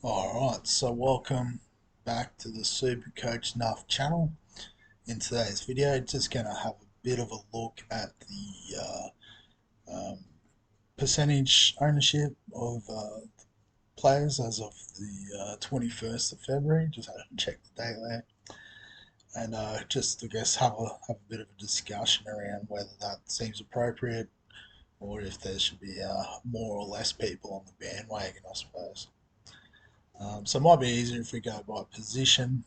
Alright, so welcome back to the Supercoach Nuff channel. In today's video, just going to have a bit of a look at the percentage ownership of players as of the 21st of February. Just had to check the date there. And just, I guess, have a bit of a discussion around whether that seems appropriate or if there should be more or less people on the bandwagon, I suppose. So it might be easier if we go by position,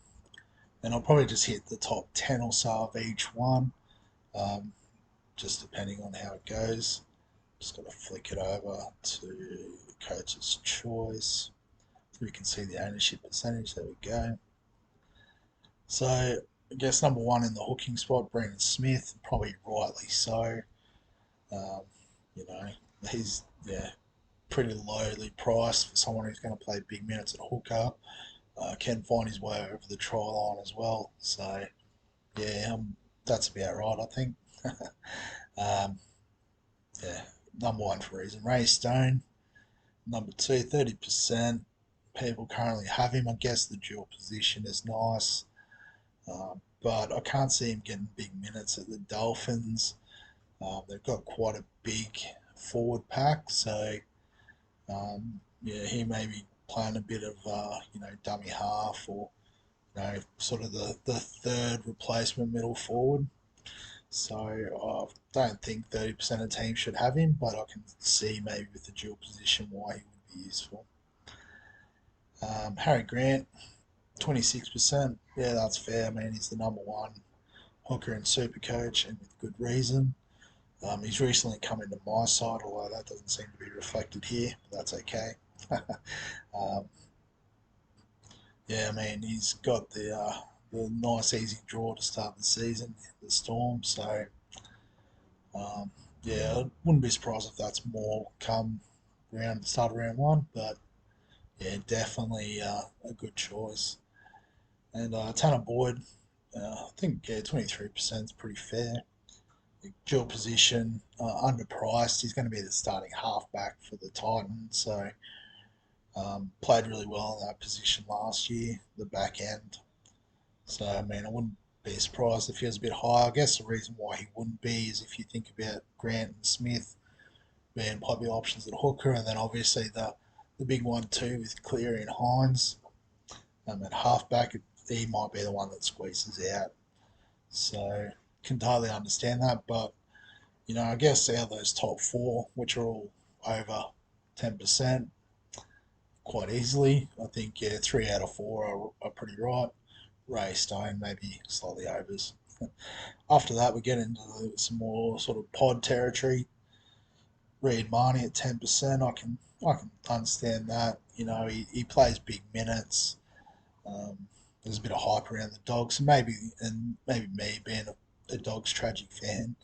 and I'll probably just hit the top 10 or so of each one, um, just depending on how it goes. Just got to flick it over to the coach's choice so we can see the ownership percentage. There we go. So I guess number one in the hooking spot, Brandon Smith, probably rightly so. Um, you know, he's pretty lowly priced for someone who's going to play big minutes at hooker. Can find his way over the try line as well. So yeah, that's about right, I think. um, yeah, number one for a reason. Ray Stone, number two, 30%. People currently have him. I guess the dual position is nice, but I can't see him getting big minutes at the Dolphins. They've got quite a big forward pack, so yeah, he may be playing a bit of dummy half or sort of the third replacement middle forward. So I don't think 30% of teams should have him, but I can see maybe with the dual position why he would be useful. Harry Grant, 26%. Yeah, that's fair. I mean, he's the number one hooker in Supercoach, and with good reason. He's recently come into my side, although that doesn't seem to be reflected here, but that's okay. um, yeah, I mean, he's got the nice, easy draw to start the season, the Storm, so yeah, I wouldn't be surprised if that's more come round start of round one, but yeah, definitely a good choice. And Tanner Boyd, I think 23% is pretty fair. Dual position, underpriced. He's going to be the starting halfback for the Titans, so played really well in that position last year, the back end. So I mean, I wouldn't be surprised if he was a bit higher. I guess the reason why he wouldn't be is if you think about Grant and Smith being probably options at hooker, and then obviously the big one too with Cleary and Hines. At halfback, he might be the one that squeezes out. So can totally understand that, but I guess out of those top four, which are all over 10%, quite easily, I think three out of four are pretty right. Ray Stone maybe slightly overs. After that, we get into some more sort of pod territory. Reed Marnie at 10%. I can understand that. He plays big minutes. There's a bit of hype around the Dogs, and maybe me being a Dogs tragic fan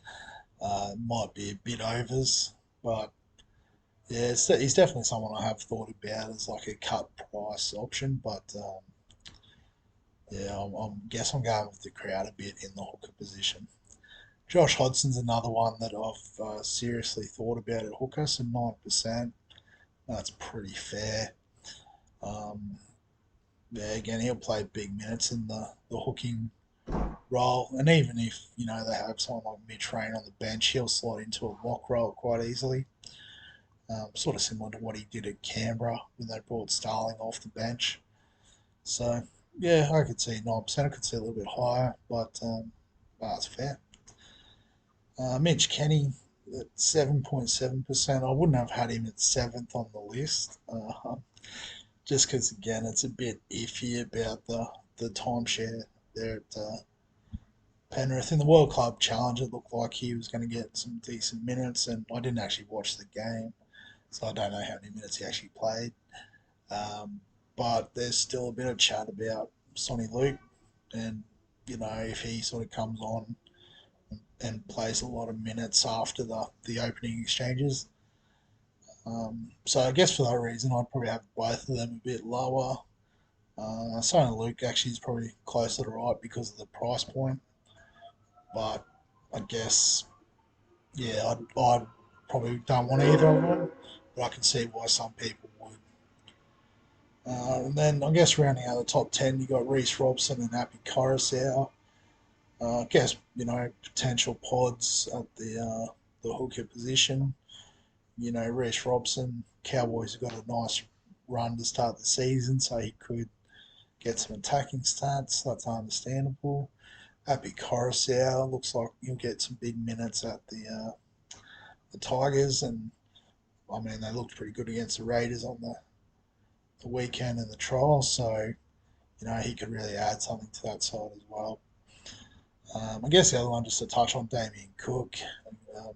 might be a bit overs, but yeah, he's definitely someone I have thought about as like a cut price option. But yeah, guess I'm going with the crowd a bit in the hooker position. Josh Hodgson's another one that I've seriously thought about at hooker, so 9%. That's pretty fair. Um, yeah, again, he'll play big minutes in the hooking role, and even if they have someone like Mitch Rain on the bench, he'll slot into a lock role quite easily. Sort of similar to what he did at Canberra when they brought Starling off the bench. So yeah, I could see 9%. I could see a little bit higher, but that's fair. Mitch Kenny at 7.7%. I wouldn't have had him at seventh on the list, just because again it's a bit iffy about the timeshare there at Penrith. In the World Club Challenge, it looked like he was going to get some decent minutes, and I didn't actually watch the game, so I don't know how many minutes he actually played. Um, but there's still a bit of chat about Sonny Luke, and if he sort of comes on and plays a lot of minutes after the opening exchanges. So I guess for that reason, I'd probably have both of them a bit lower. Sonny Luke actually is probably closer to right because of the price point, but I guess yeah, I probably don't want either of them, but I can see why some people would. And then I guess rounding out the top 10, you got Reece Robson and Happy Coruscant. I guess, potential pods at the hooker position. Reece Robson, Cowboys have got a nice run to start the season, so he could get some attacking stats. That's understandable. Happy Coruscant looks like he'll get some big minutes at the Tigers, and I mean they looked pretty good against the Raiders on the weekend in the trial, so he could really add something to that side as well. I guess the other one, just to touch on Damien Cook,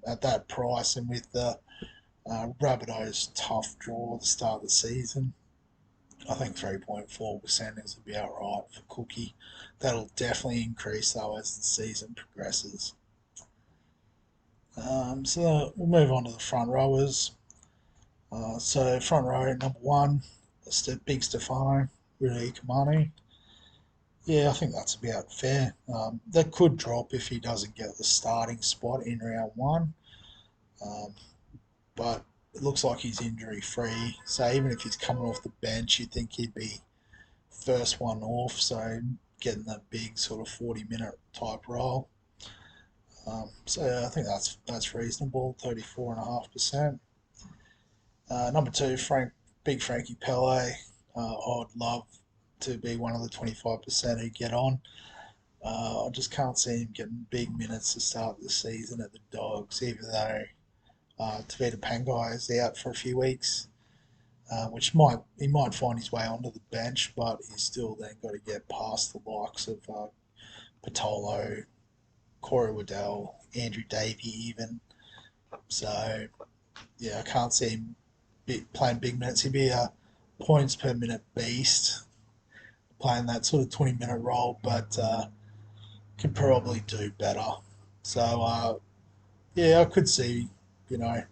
at that price and with the Rabbitohs' tough draw at the start of the season, I think 3.4% is about right for Cookie. That'll definitely increase though as the season progresses. So we'll move on to the front rowers. So front row number one, Big Stefano, really Kamani. Yeah, I think that's about fair. That could drop if he doesn't get the starting spot in round one, um, but it looks like he's injury free. So even if he's coming off the bench, you'd think he'd be first one off. So getting that big sort of 40-minute type role. So I think that's reasonable, 34.5%. Number two, Big Frankie Pele. I'd love to be one of the 25% who get on. I just can't see him getting big minutes to start the season at the Dogs, even though Tavita Pangai is out for a few weeks, which he might find his way onto the bench, but he's still then got to get past the likes of Patolo, Corey Waddell, Andrew Davey even. So yeah, I can't see him playing big minutes. He'd be a points per minute beast playing that sort of 20-minute role, but could probably do better. So yeah, I could see, you know,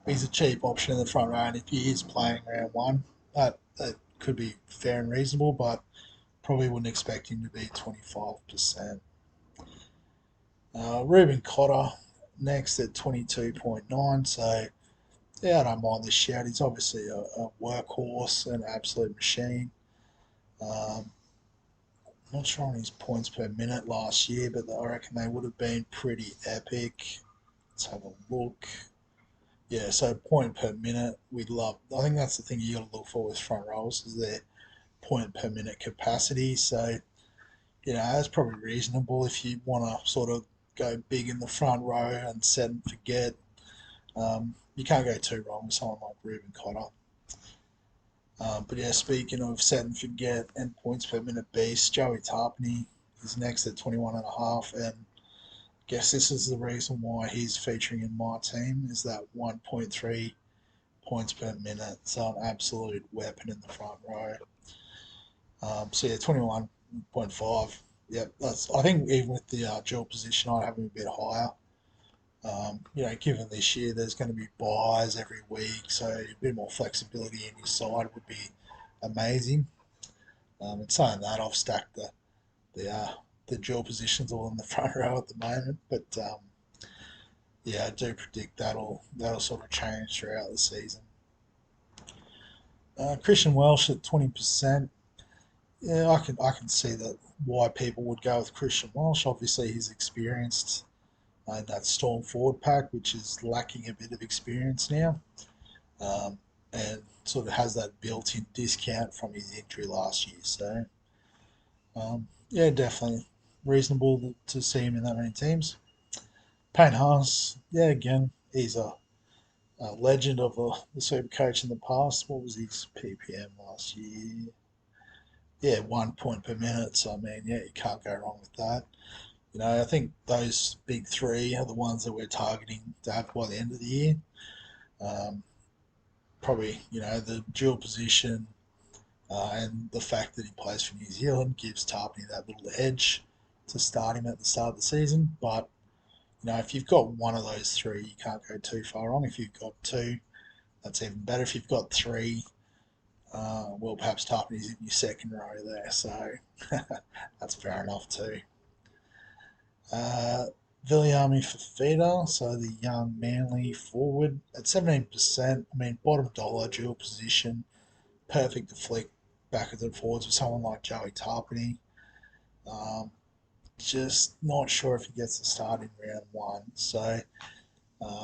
he's a cheap option in the front row, and if he is playing round one, that could be fair and reasonable, but probably wouldn't expect him to be 25%. Ruben Cotter next at 22.9. So yeah, I don't mind this shout. He's obviously a workhorse, an absolute machine. Um, Not sure on his points per minute last year, but I reckon they would have been pretty epic. Let's have a look. Yeah, so point per minute, we love. I think that's the thing you got to look for with front rows is their point per minute capacity. So that's probably reasonable if you want to sort of go big in the front row and set and forget. You can't go too wrong with someone like Ruben Cotter. But yeah, speaking of set and forget and points per minute beast, Joey Tarpany is next at 21.5, and guess this is the reason why he's featuring in my team is that 1.3 points per minute. So an absolute weapon in the front row. So yeah, 21.5. Yep, I think even with the dual position, I'd have him a bit higher. Given this year there's going to be buys every week, so a bit more flexibility in your side would be amazing. And saying that, I've stacked the dual positions all in the front row at the moment, but yeah, I do predict that'll sort of change throughout the season. Christian Welsh at 20%. Yeah, I can see that why people would go with Christian Welsh. Obviously, he's experienced in that Storm forward pack, which is lacking a bit of experience now, and sort of has that built-in discount from his injury last year. So, yeah, definitely reasonable to see him in that many teams. Payne Haas, yeah, again, he's a legend of the Supercoach in the past. What was his PPM last year? Yeah, 1 point per minute. So, I mean, yeah, you can't go wrong with that. I think those big three are the ones that we're targeting to have by the end of the year. Um, Probably, the dual position and the fact that he plays for New Zealand gives Tarpany that little edge to start him at the start of the season. But, if you've got one of those three, you can't go too far wrong. If you've got two, that's even better. If you've got three, well, perhaps Tarpany's in your second row there. So that's fair enough too. Uh, Viliami Fafita, so the young Manly forward at 17%. I mean, bottom dollar dual position, perfect to flick backwards and forwards with someone like Joey Tarpany. Um, just not sure if he gets the start in round one. So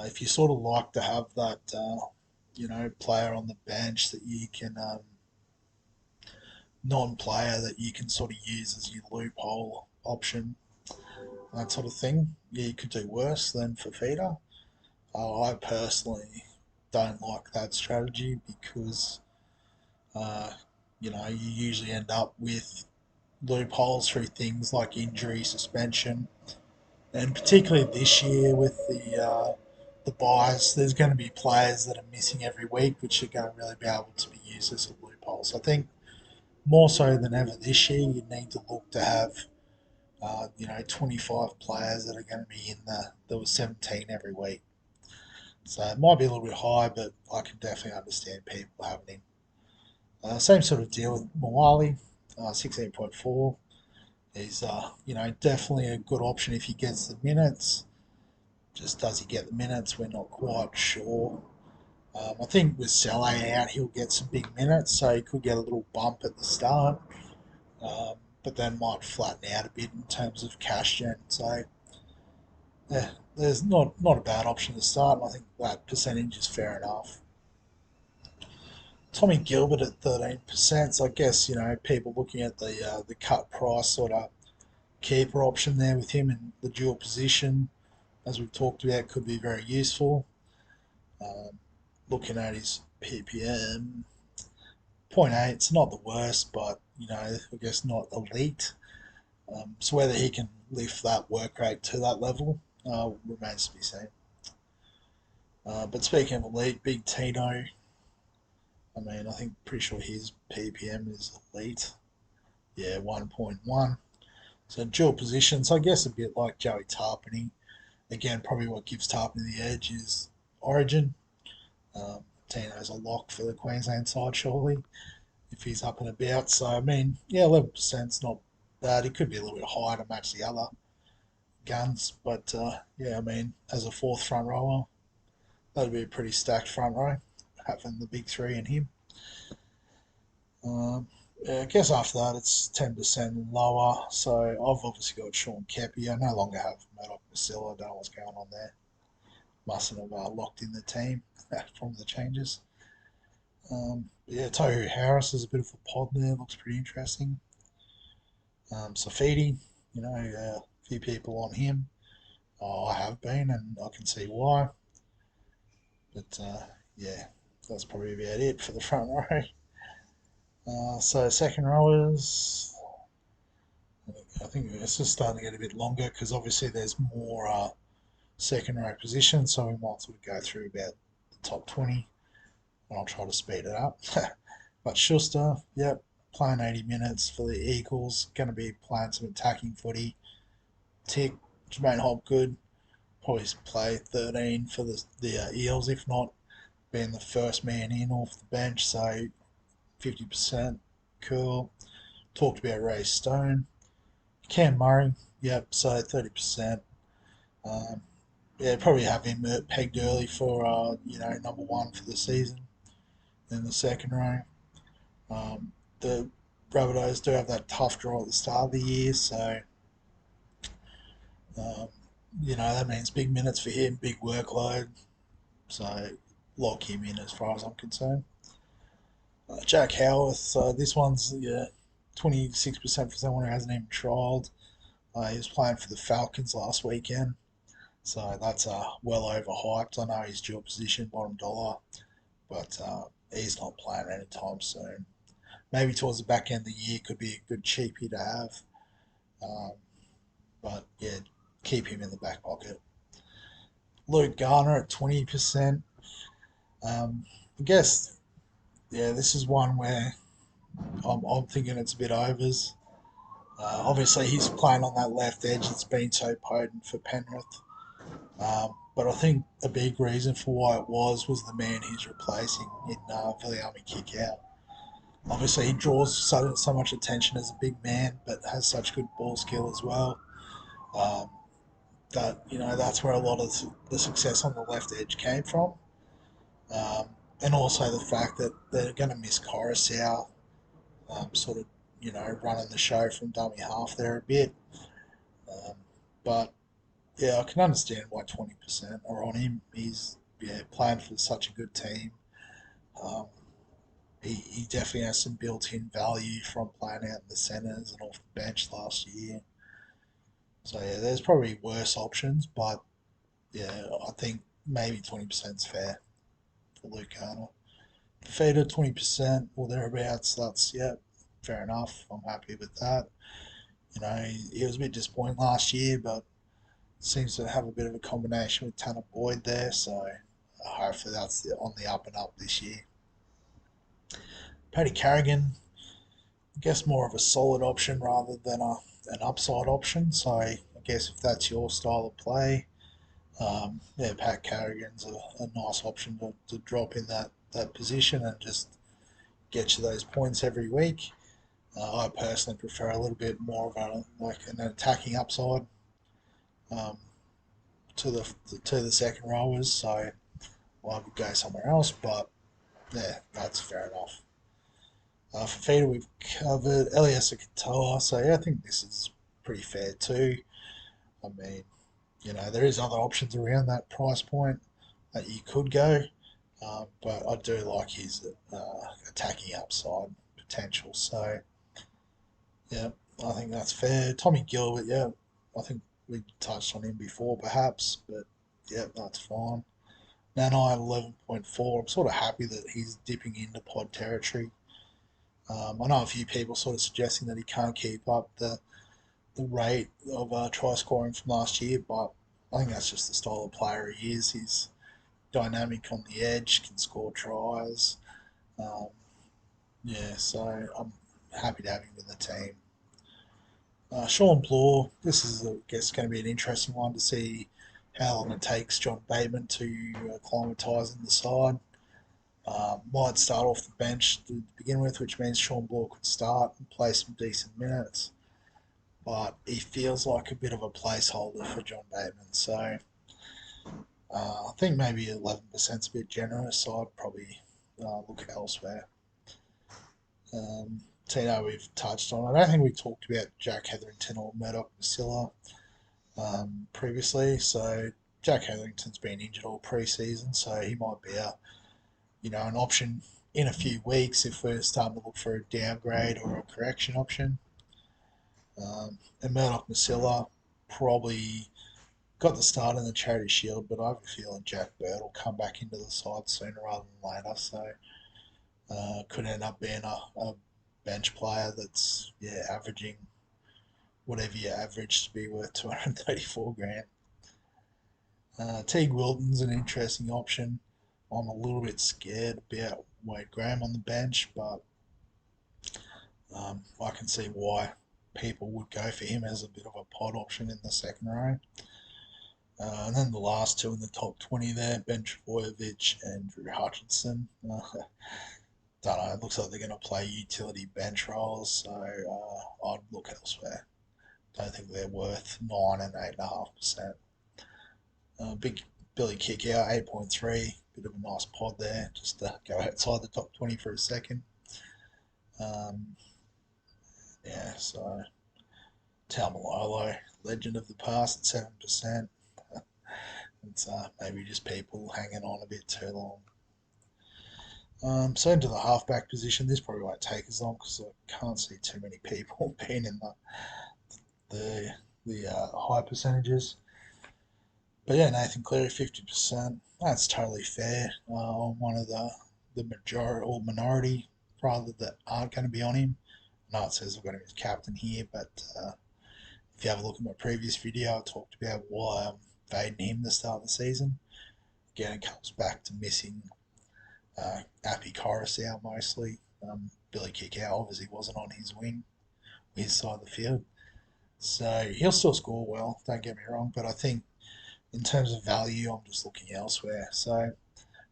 if you sort of like to have that, player on the bench that you can non-player that you can sort of use as your loophole option, that sort of thing, yeah, you could do worse than Fafita. I personally don't like that strategy because uh, you usually end up with loopholes through things like injury, suspension, and particularly this year with the buys, there's going to be players that are missing every week, which are going to really be able to be used as a loophole. So I think more so than ever this year, you need to look to have 25 players that are going to be in there was 17 every week. So it might be a little bit high, but I can definitely understand people having him. Same sort of deal with Mawali, 16.4. He's definitely a good option if he gets the minutes. Just does he get the minutes? We're not quite sure. I think with Saleh out, he'll get some big minutes, so he could get a little bump at the start, but then might flatten out a bit in terms of cash gen. So yeah, there's not a bad option to start, and I think that percentage is fair enough. Tommy Gilbert at 13%. So I guess people looking at the cut price sort of keeper option there with him in the dual position, as we've talked about, could be very useful. Um, Looking at his ppm, point 0.8, it's not the worst, but I guess not elite. So whether he can lift that work rate to that level remains to be seen. But speaking of elite, Big Tino, I mean, I think pretty sure his ppm is elite. Yeah, 1.1. So dual positions, I guess a bit like Joey Tarpany. Again, probably what gives Tarpany the edge is Origin. Tino's a lock for the Queensland side, surely, if he's up and about. So, I mean, yeah, 11%'s not bad. It could be a little bit higher to match the other guns. But, yeah, I mean, as a fourth front rower, that'd be a pretty stacked front row, having the big three and him. Yeah, I guess after that it's 10% lower. So I've obviously got Sean Kepi. I no longer have Murdoch Masilla. I don't know what's going on there. Mustn't have locked in the team from the changes. Yeah, Tohu Harris is a bit of a pod there. Looks pretty interesting. Safidi, a few people on him. I have been, and I can see why. But yeah, that's probably about it for the front row. So second rowers, I think it's just starting to get a bit longer because obviously there's more second row positions, so we might sort of go through about the top 20 and I'll try to speed it up. But Schuster, yep, playing 80 minutes for the Eagles, going to be playing some attacking footy. Tick, Jermaine Hopgood, probably play 13 for the Eels, if not being the first man in off the bench, so 50%. Cool. Talked about Ray Stone. Cam Murray, yep, so 30%. Um, yeah, probably have him pegged early for number one for the season in the second row. The Rabbitohs do have that tough draw at the start of the year, so um, that means big minutes for him, big workload. So lock him in as far as I'm concerned. Jack Howarth, this one's 26% for someone who hasn't even trialled. He was playing for the Falcons last weekend. So that's well overhyped. I know he's dual position, bottom dollar, but he's not playing anytime soon. Maybe towards the back end of the year could be a good cheapie to have. Um, but yeah, keep him in the back pocket. Luke Garner at 20%. I guess, yeah, this is one where I'm thinking it's a bit overs. Obviously, he's playing on that left edge that's been so potent for Penrith. But I think a big reason for why it was the man he's replacing in Viliami Kickout. Obviously, he draws so much attention as a big man, but has such good ball skill as well. Um, that's where a lot of the success on the left edge came from. Um, and also the fact that they're going to miss Coruscant. sort of, running the show from dummy half there a bit. Um, but yeah, I can understand why 20% are on him. He's playing for such a good team. Um, he definitely has some built-in value from playing out in the centres and off the bench last year. So yeah, there's probably worse options, but yeah, I think maybe 20% is fair for Luke Garner. Fafita 20% or thereabouts. That's yeah, fair enough. I'm happy with that. He was a bit disappointing last year, but seems to have a bit of a combination with Tanner Boyd there. So hopefully that's on the up and up this year. Paddy Carrigan, I guess more of a solid option rather than an upside option. So I guess if that's your style of play, yeah, Pat Carrigan's a nice option to drop in that position and just get you those points every week. I personally prefer a little bit more of an attacking upside um, to the second rowers, so I would go somewhere else. But yeah, that's fair enough. For feeder, we've covered Elias Katoa, so yeah, I think this is pretty fair too. I mean, there is other options around that price point that you could go, but I do like his attacking upside potential. So yeah, I think that's fair. Tommy Gilbert, yeah, I think we touched on him before, perhaps, but yeah, that's fine. Nanai at 11.4. I'm sort of happy that he's dipping into pod territory. I know a few people sort of suggesting that he can't keep up the rate of try scoring from last year, but I think that's just the style of player he is. He's dynamic on the edge, can score tries. Um, yeah, so I'm happy to have him in the team. Sean Bloor, this is, I guess, going to be an interesting one to see how long it takes John Bateman to acclimatise in the side. Might start off the bench to begin with, which means Sean Bloor could start and play some decent minutes. But he feels like a bit of a placeholder for John Bateman. So I think maybe 11% is a bit generous, so I'd probably look elsewhere. Tino, we've touched on. I don't think we talked about Jack Hetherington or Murdoch Masilla previously. So Jack Hetherington's been injured all pre-season, so he might be an option in a few weeks if we're starting to look for a downgrade or a correction option. And Murdoch Masilla probably got the start in the Charity Shield, but I have a feeling Jack Bird will come back into the side sooner rather than later. So could end up being a bench player that's averaging whatever you average to be worth 234 grand. Teague Wilton's an interesting option. I'm a little bit scared about Wade Graham on the bench, but I can see why people would go for him as a bit of a pod option in the second row. And then the last two in the top 20 there, Ben Trbojevic and Drew Hutchinson. Don't know, it looks like they're going to play utility bench roles, so I'd look elsewhere. Don't think they're worth 9 and 8.5%. Big Billy kick out, 8.3. Bit of a nice pod there, just to go outside the top 20 for a second. Yeah, so Taumalolo, legend of the past at 7%. It's maybe just people hanging on a bit too long. So into the halfback position, this probably won't take as long because I can't see too many people being in the high percentages. But yeah, Nathan Cleary 50%. That's totally fair on one of the majority or minority rather that aren't going to be on him. I know it says I've got him as captain here, but if you have a look at my previous video, I talked about why I'm fading him to start the season. Again, it comes back to missing Appy Coruscant mostly. Billy Kickout obviously wasn't on his wing, his side of the field. So he'll still score well, don't get me wrong, but I think in terms of value, I'm just looking elsewhere. So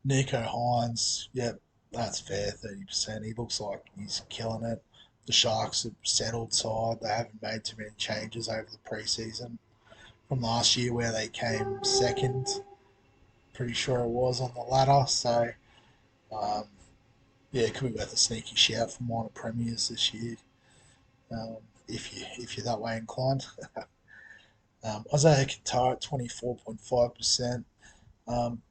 Nico Hines, yep, that's fair, 30%. He looks like he's killing it. The Sharks have settled side. They haven't made too many changes over the preseason from last year where they came second. Pretty sure it was on the ladder. So um, Yeah, it could be worth a sneaky shout for minor premiers this year, um, if you're that way inclined. Isaiah Qatar at 24.5%. Um,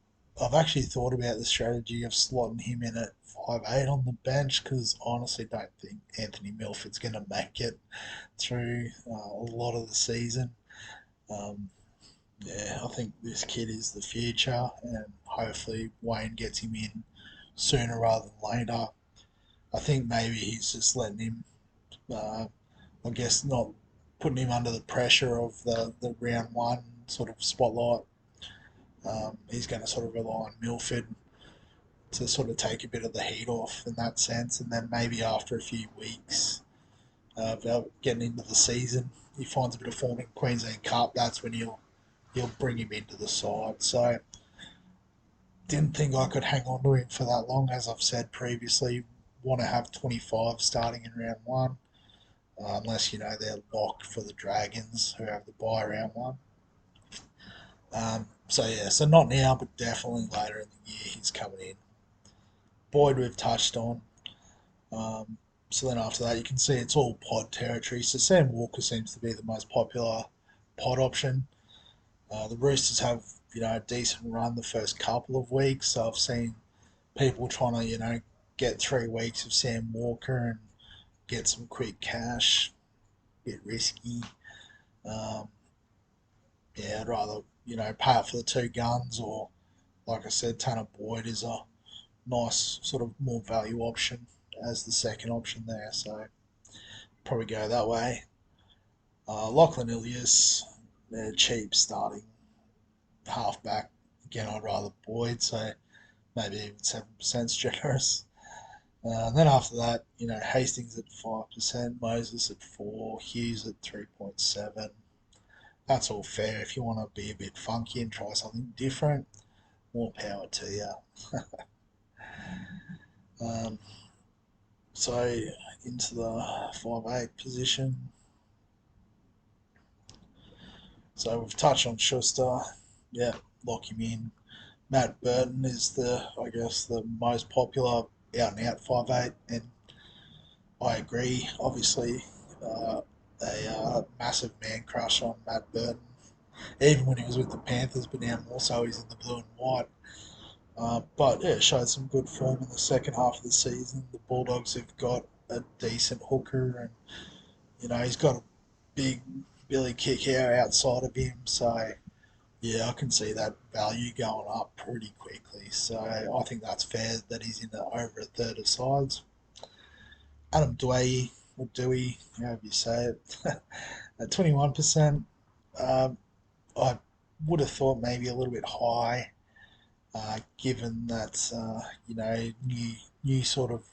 I've actually thought about the strategy of slotting him in at 5'8" on the bench because honestly don't think Anthony Milford's going to make it through a lot of the season. Um, yeah, I think this kid is the future, and hopefully Wayne gets him in sooner rather than later. I think maybe he's just letting him, uh, I guess, not putting him under the pressure of the round one sort of spotlight. He's going to sort of rely on Milford to sort of take a bit of the heat off in that sense, and then maybe after a few weeks of getting into the season, he finds a bit of form in Queensland Cup. That's when he'll bring him into the side. So didn't think I could hang on to him for that long, as I've said previously. Want to have 25 starting in round one, unless you know they're locked for the Dragons who have the bye round one. So yeah, so not now, but definitely later in the year he's coming in. Boyd we've touched on. Um, so then after that, you can see it's all pod territory. So Sam Walker seems to be the most popular pod option. The Roosters have a decent run the first couple of weeks. So I've seen people trying to get 3 weeks of Sam Walker and get some quick cash. A bit risky. Um, yeah, I'd rather pay it for the two guns, or like I said, Tanner Boyd is a nice sort of more value option as the second option there. So probably go that way. Lachlan Ilias, they're cheap starting halfback. Again, I'd rather Boyd, so maybe even 7% generous. Then after that, Hastings at 5%, Moses at 4, Hughes at 3.7. That's all fair. If you want to be a bit funky and try something different, more power to you. Um, so into the 5'8" position. So we've touched on Schuster. Yeah, lock him in. Matt Burton is I guess, the most popular out and out 5'8", and I agree. Obviously, massive man crush on Matt Burton, even when he was with the Panthers, but now more so he's in the blue and white. But yeah, showed some good form in the second half of the season. The Bulldogs have got a decent hooker, and he's got a big Billy Kickout outside of him, so yeah, I can see that value going up pretty quickly. So I think that's fair that he's in the over a third of sides. Adam Dwayne, or Dewey, however you say it, at 21%. Um, I would have thought maybe a little bit high, given that new sort of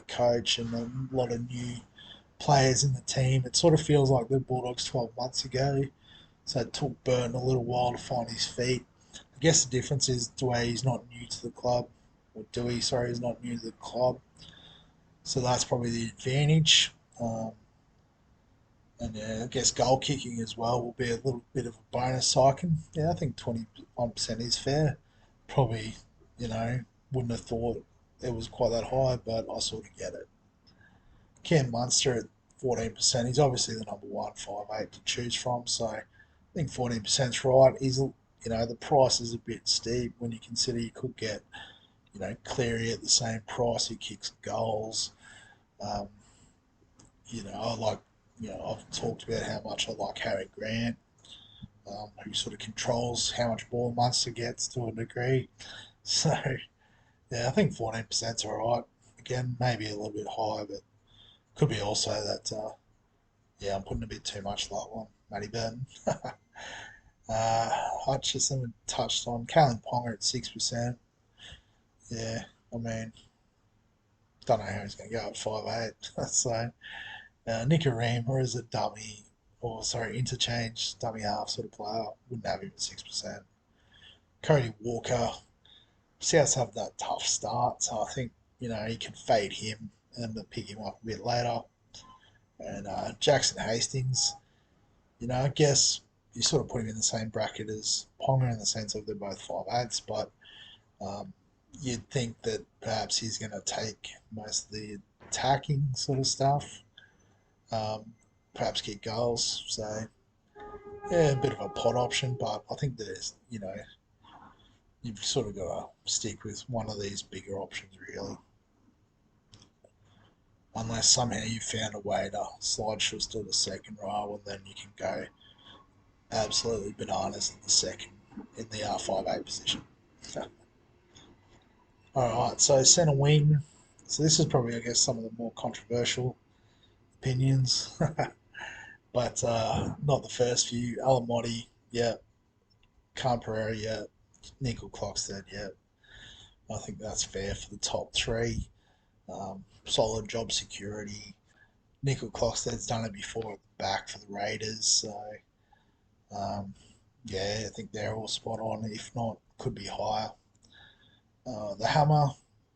coach and a lot of new players in the team. It sort of feels like the Bulldogs 12 months ago. So it took Burton a little while to find his feet. I guess the difference is Dewey's not new to the club, or Dewey, sorry, is not new to the club. So that's probably the advantage. And yeah, I guess goal kicking as well will be a little bit of a bonus. So I think 21% is fair. Probably, you know, wouldn't have thought it was quite that high, but I sort of get it. Cam Munster at 14%. He's obviously the number one 5'8" to choose from. So I think 14% is right. The price is a bit steep when you consider you could get, Cleary at the same price. He kicks goals. Um, I like, I've talked about how much I like Harry Grant, who sort of controls how much ball Munster gets to a degree. So, yeah, I think 14% is all right. Again, maybe a little bit high, but could be also that, yeah, I'm putting a bit too much luck on Matty Burton. Hutchison touched on. Kalen Ponga at 6%. Yeah, I mean, don't know how he's going to go at 5'8". So, Nicarima is a dummy, or sorry, interchange dummy half sort of player. Wouldn't have him at 6%. Cody Walker, Souths have that tough start, so I think you can fade him and then pick him up a bit later. And Jackson Hastings, I guess you sort of put him in the same bracket as Ponga in the sense of they're both 5'8", but you'd think that perhaps he's going to take most of the attacking sort of stuff, um, perhaps kick goals. So yeah, a bit of a pot option, but I think there's you've sort of got to stick with one of these bigger options really, unless somehow you found a way to slide Schuster to second row, and then you can go absolutely bananas at the second in the R5A position. All right, so centre wing. So this is probably, I guess, some of the more controversial opinions, but not the first few. Alamotti, yeah. Khan Pereira, yeah. Nickel Clockstead, yeah. I think that's fair for the top three. Solid job security. Nickel Clockstead's done it before at the back for the Raiders, so yeah, I think they're all spot on. If not, could be higher. The Hammer,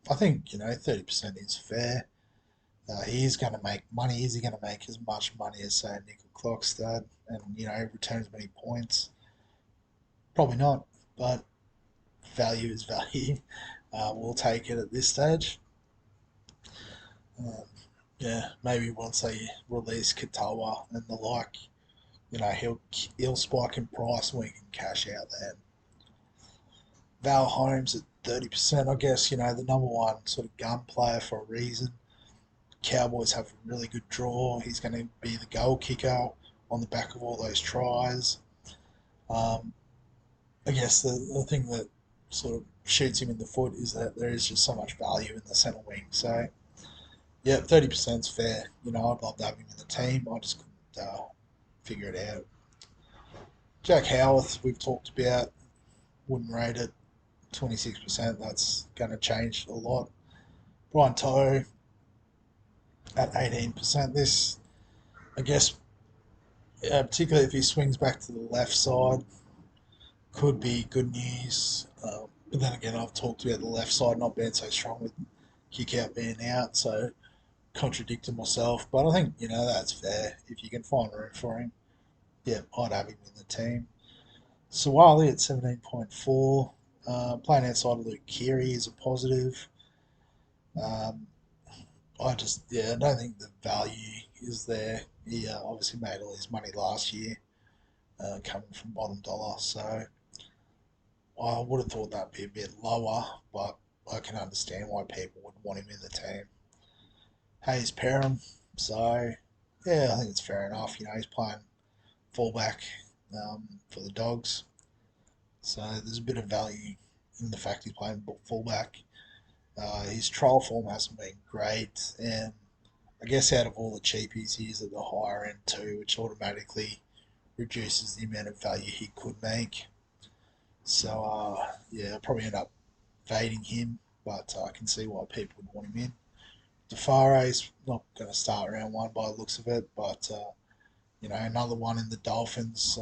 I think 30% is fair. He's going to make money. Is he going to make as much money as say Nickel Clockstead and return as many points? Probably not, but value is value. We'll take it at this stage. Um, yeah, maybe once they release Katoa and the like, he'll spike in price and we can cash out then. Val Holmes at 30%, I guess, the number one sort of gun player for a reason. Cowboys have a really good draw. He's going to be the goal kicker on the back of all those tries. Um, I guess the thing that sort of shoots him in the foot is that there is just so much value in the centre wing. So, yeah, 30% is fair. I'd love to have him in the team. I just couldn't figure it out. Jack Howarth, we've talked about, wouldn't rate it. 26%, that's going to change a lot. Brian Toe at 18%. This, I guess, particularly if he swings back to the left side, could be good news. But then again, I've talked about the left side not being so strong with kick out being out, so contradicting myself. But I think, that's fair. If you can find room for him, yeah, I'd have him in the team. Sawali at 17.4. Playing outside of Luke Keary is a positive. Um, I don't think the value is there. He obviously made all his money last year, coming from bottom dollar. So I would have thought that'd be a bit lower, but I can understand why people would want him in the team. Hayes Perham, so yeah, I think it's fair enough. He's playing fullback for the Dogs, so there's a bit of value in the fact he's playing fullback. His trial form hasn't been great, and I guess out of all the cheapies, he's at the higher end too, which automatically reduces the amount of value he could make. So yeah, I'll probably end up fading him, but I can see why people would want him in. Defare's not going to start round one by the looks of it, but another one in the Dolphins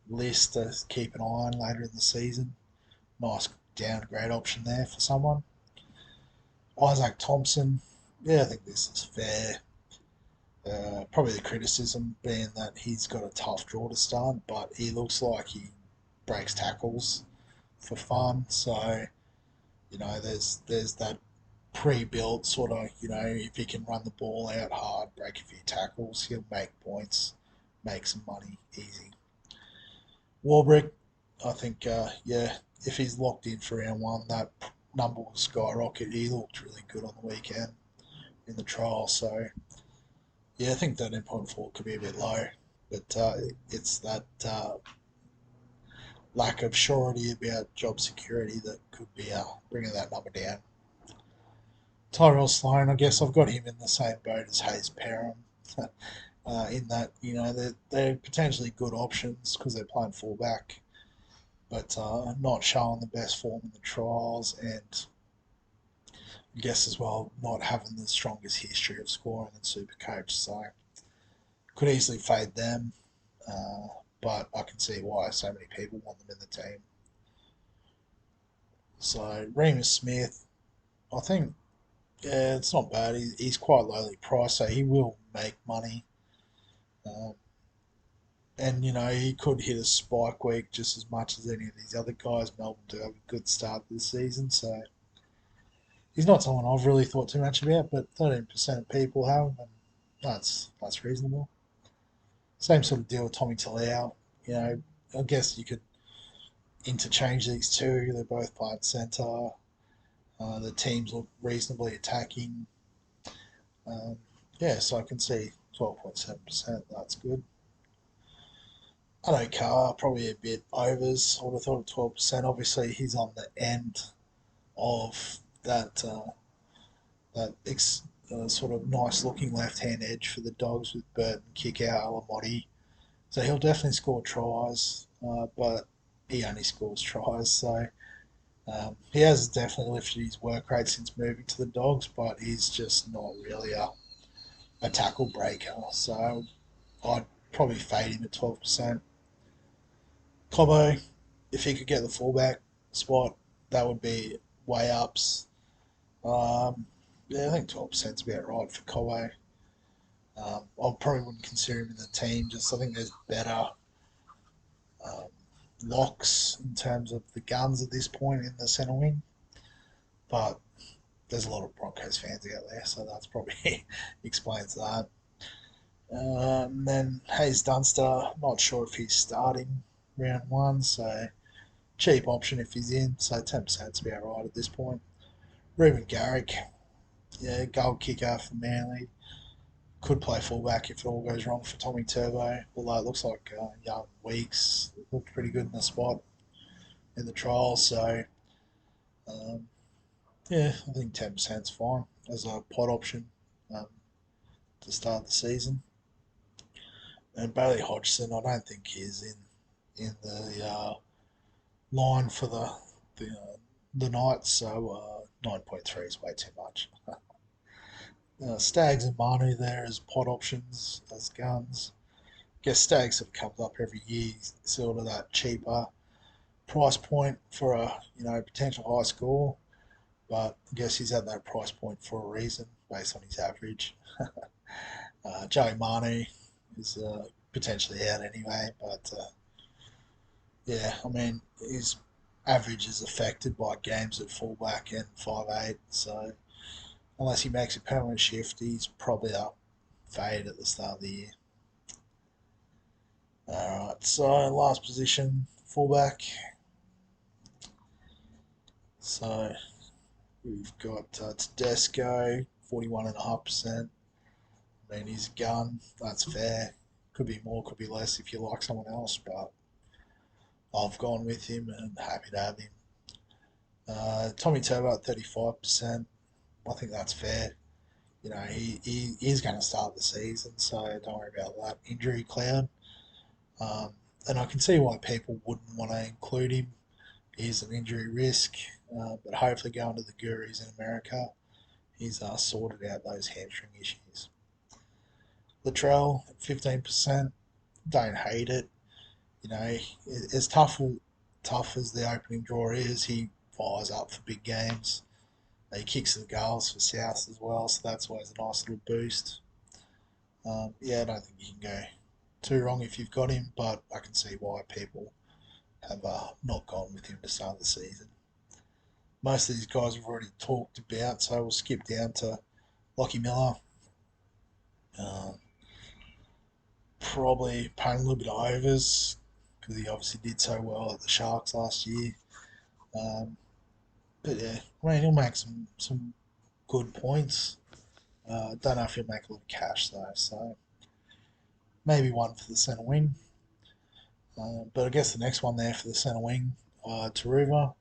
list to keep an eye on later in the season. Nice downgrade option there for someone. Isaac Thompson, yeah, I think this is fair. Probably the criticism being that he's got a tough draw to start, but he looks like he breaks tackles for fun. So there's that pre-built sort of if he can run the ball out hard, break a few tackles, he'll make points, make some money easy. Warbrick, I think yeah, if he's locked in for round one, that number will skyrocket. He looked really good on the weekend in the trial, so yeah, I think 13.4 could be a bit low, but it's that lack of surety about job security that could be bringing that number down. Tyrell Sloan, I guess I've got him in the same boat as Hayes Perham. In that, they're potentially good options because they're playing fullback, but not showing the best form in the trials, and I guess as well not having the strongest history of scoring in Supercoach. So could easily fade them, uh, but I can see why so many people want them in the team. So Remus Smith, I think, yeah, it's not bad. He's quite lowly priced, so he will make money. Um, And he could hit a spike week just as much as any of these other guys. Melbourne do have a good start this season, so he's not someone I've really thought too much about. But 13% of people have him, and that's reasonable. Same sort of deal with Tommy Talau. I guess you could interchange these two. They're both playing centre. The teams look reasonably attacking. Um, yeah, so I can see 12.7%. That's good. I know Carr probably a bit overs. I would have thought 12%. Obviously, he's on the end of that sort of nice looking left hand edge for the Dogs with Burton, kick out Alamotti. So he'll definitely score tries, but he only scores tries. So he has definitely lifted his work rate since moving to the Dogs, but he's just not really a tackle breaker. So I'd probably fade him at 12%. Cobbo, if he could get the fullback spot, that would be way ups. Yeah, I think 12% is about right for Cobbo. I probably wouldn't consider him in the team. Just I think there's better um, locks in terms of the guns at this point in the centre wing. But there's a lot of Broncos fans out there, so that's probably explains that. Then Hayes Dunster, not sure if he's starting round one, so cheap option if he's in. So 10% is about right at this point. Reuben Garrick, yeah, goal kicker for Manly. Could play fullback if it all goes wrong for Tommy Turbo. Although it looks like young Weeks looked pretty good in the spot in the trial. So um, yeah, I think 10% is fine as a pod option um, to start the season. And Bailey Hodgson, I don't think he's in the line for the the Knights. So 9.3 is way too much. Stags and Manu there as pod options as guns. Guess Stags sort of comes up every year, sort of that cheaper price point for a potential high score. But I guess he's at that price point for a reason, based on his average. Joey Manu is potentially out anyway, but yeah, I mean his average is affected by games at fullback and 5'8", so unless he makes a permanent shift, he's probably a fade at the start of the year. Alright, so last position, fullback. So we've got Tedesco, 41.5%. I mean, he's a gun. That's fair. Could be more, could be less if you like someone else, but I've gone with him and happy to have him. Tommy Turbo at 35%. I think that's fair. He is going to start the season, so don't worry about that injury cloud. Um, and I can see why people wouldn't want to include him. He's an injury risk, but hopefully going to the gurus in America, he's sorted out those hamstring issues. Latrell at 15%, don't hate it. As tough as the opening draw is, he fires up for big games. He kicks the goals for South as well, so that's always a nice little boost. Yeah, I don't think you can go too wrong if you've got him, but I can see why people have not gone with him to start the season. Most of these guys we've already talked about, so we'll skip down to Lockie Miller. Um, Probably paying a little bit of overs because he obviously did so well at the Sharks last year. Um, but yeah, I mean, he'll make some good points. Don't know if he'll make a lot of cash though, so maybe one for the centre wing. But I guess the next one there for the centre wing, Taruva.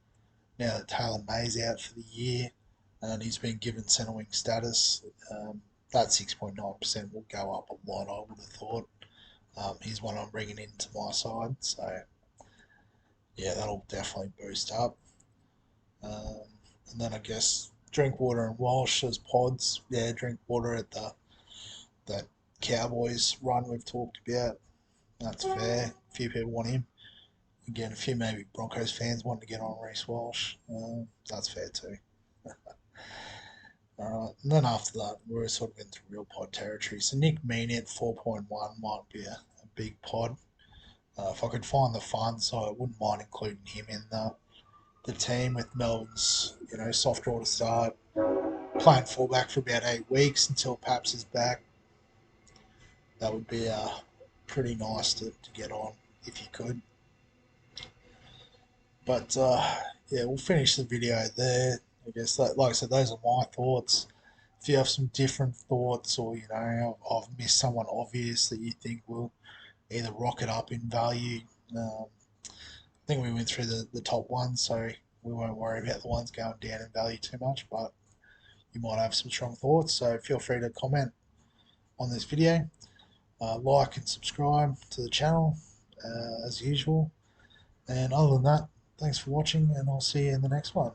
Now that Taylor May's out for the year and he's been given centre wing status, that 6.9% will go up a lot, I would have thought. He's one I'm bringing into my side, so yeah, that'll definitely boost up. Um, and then I guess Drinkwater and Walsh as pods. Yeah, Drinkwater at that Cowboys run we've talked about. That's fair. A few people want him. Again, a few maybe Broncos fans want to get on Reece Walsh. That's fair too. All right, and then after that, we're sort of into real pod territory. So Nick Meaney at 4.1 might be a big pod. If I could find the funds, I wouldn't mind including him in the team with Melbourne's, soft draw to start, playing fullback for about 8 weeks until Paps is back. That would be pretty nice to get on if you could. But yeah, we'll finish the video there. I guess, like I said, those are my thoughts. If you have some different thoughts, or I've missed someone obvious that you think will either rocket up in value, I think we went through the top ones, so we won't worry about the ones going down in value too much. But you might have some strong thoughts, so feel free to comment on this video, like and subscribe to the channel as usual. And other than that, thanks for watching, and I'll see you in the next one.